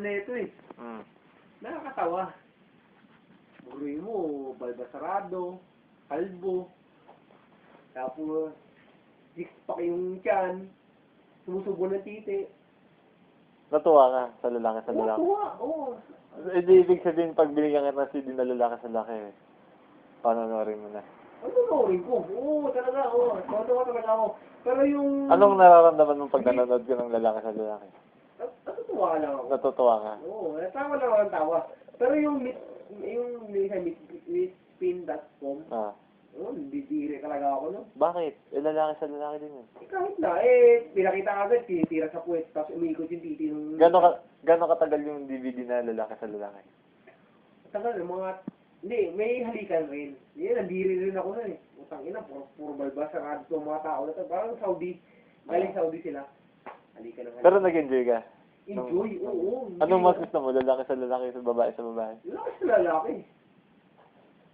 na ito eh. Nakakatawa. Buruin mo, balbasarado, kalbo, tapos six-pack yung tiyan, sumusubo ng titi. Natuwa ka sa lalaki sa lalaki. Natuwa, oo. Eh di ibig sabihin pag binigyan ka ng CD na lalaki sa lalaki, panonorin mo na. Ano rin ko? Oo, talaga, oo. Natuwa talaga ako. Pero yung... Anong nararamdaman mo pag nanonood ka ng lalaki sa lalaki? Natutuwa lang ako. Natutuwa ka? Oo, tawa lang ako ng tawa. Pero yung meetpin.com, bibiri talaga ako, no? Bakit? Eh lalaki sa lalaki din yun. Eh, kahit na, pinakita ka agad, tinitira sa puwet, tapos umiikot yung titi ng... Gano'n katagal yung DVD na lalaki sa lalaki? Tagal, hindi, may halikan rin. Yan, nandiri rin ako na eh. Utang ina, puro balbas, sarado itong mga tao na to. Parang Saudi, galing Saudi sila. Halikan ng halikan. Pero nag-enjoy ka? Enjoy, oo. Anong mas gusto mo? Lalaki sa lalaki, sa babae sa babae? Lalaki sa lalaki.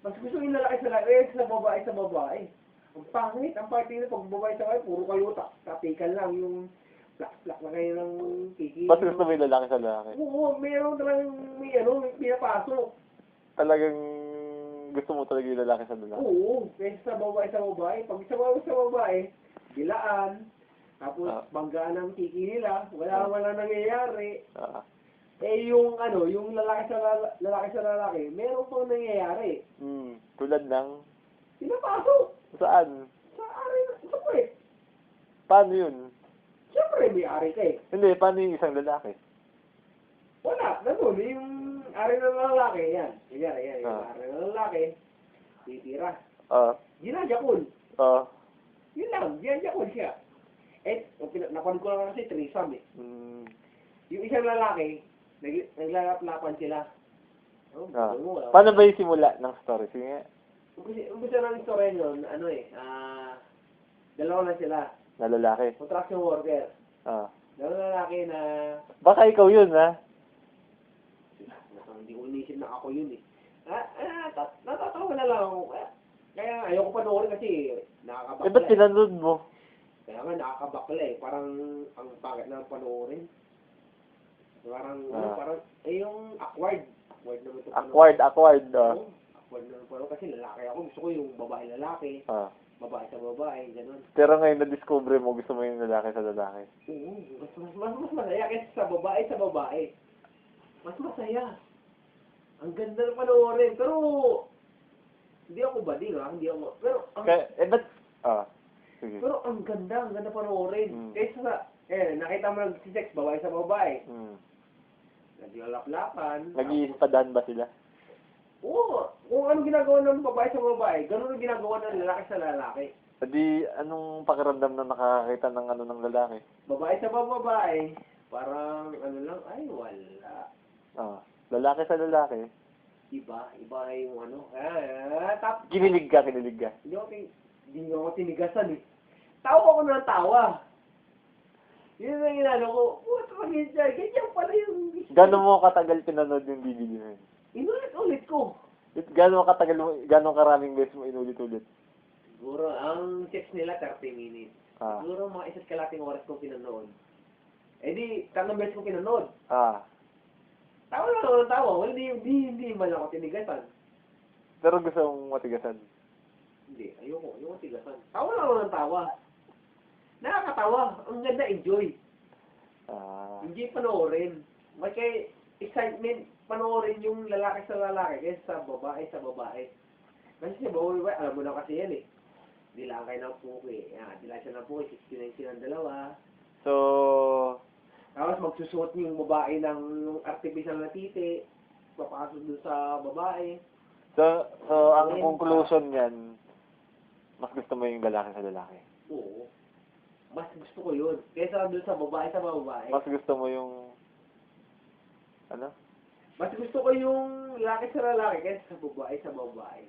Mas gusto yung lalaki sa lalaki, sa babae sa babae. Ang pangit, ang party na pag babae sa babae, puro kayo tapikan lang yung plak-plak na kayo ng kiki. Mas gusto mo yung lalaki sa lalaki? Oo, meron talagang may pinapasok. Talagang gusto mo talaga yung lalaki sa lalaki? Oo, kaysa sa babae sa babae. Pag sa babae, dilaan, tapos banggaan ng kiki nila, wala nangyayari. Eh yung yung lalaki sa lalaki, meron pang nangyayari. Tulad ng? Pinapasok. Saan? Sa puwet. Paano yun? Siyempre, may ari ka eh. Hindi, paano yung isang lalaki? Wala, yung ari ng lalaki, yan. Yan, yung ari ng lalaki, titira. Ginajakul. Yun lang, ginajakul siya. Eh, napanood ko lang kasi threesome eh. Yung isang lalaki, naglalaplapan sila. Paano ba yung simula ng story? Sige nga. Umpisa ng story nun, dalawa na sila. Na lalaki? Construction worker. Dalawang lalaki na... Baka ikaw yun, ha? Hindi ko inisip na ako yun eh. Natatawa na lang ako. Kaya ayoko panoorin kasi nakakabakla. Eh, ba't pinanood mo? Kaya nga nakakabakla eh. Parang ang pangit na panoorin. Parang, yung awkward. Awkward naman ito. Awkward. Awkward naman panoorin kasi lalaki ako. Gusto ko yung babae-lalaki. Babae sa babae, gano'n. Pero ngayon na-discover mo, gusto mo yung lalaki sa lalaki. Oo, mas masaya kaysa sa babae. Mas masaya. Ang ganda ng panoorin. Pero, hindi ako bading ha. Hindi ako, pero, ba't? Sige. Pero ang ganda panoorin. Kaysa sa, nakita mo lang si sex, babae sa babae. Naglalaplapan. Nag-iispadahan ba sila? Oo, kung anong ginagawa ng babae sa babae, gano'n ang ginagawa ng lalaki sa lalaki. Di, anong pakiramdam na nakakakita ng ng lalaki? Babae sa babae, parang lang, ay wala. Lalaki sa lalaki? Iba yung Kinilig ka? Hindi ako tinigasan eh. Tawa ako ng tawa. Yun ang inano ko, what the fuck, ganyan pala yung... Gano'n mo katagal pinanood yung DVD na yun? Inulit ko. Gano'n karaming beses mo inulit-ulit? Siguro, ang sex nila 30 minutes. Siguro mga isa't kalating oras kong pinanood. Eh di, 3 beses kong pinanood. Tawa lang ako ng tawa. Hindi man ako tinigasan. Pero gusto mong matigasan? Hindi, ayoko tigasan. Tawa lang ako ng tawa. Nakakatawa. Ang ganda, enjoy. Enjoy panoorin. May kay excitement panoorin yung lalaki sa lalaki kaysa sa babae sa babae. Kasi sa babae, alam mo na kasi yan eh. Dilaan kayo ng puki. Dilaan siya ng puki, 69 silang dalawa. So, tapos magsusuot yung babae ng artificial na titi. Papasok dun sa babae. So ang conclusion niyan, mas gusto mo yung lalaki sa lalaki? Oo. Mas gusto ko yun. Kaysa dun sa babae sa babae. Mas gusto mo yung... Ano? Mas gusto ko yung lalaki sa lalaki kaysa sa babae sa babae.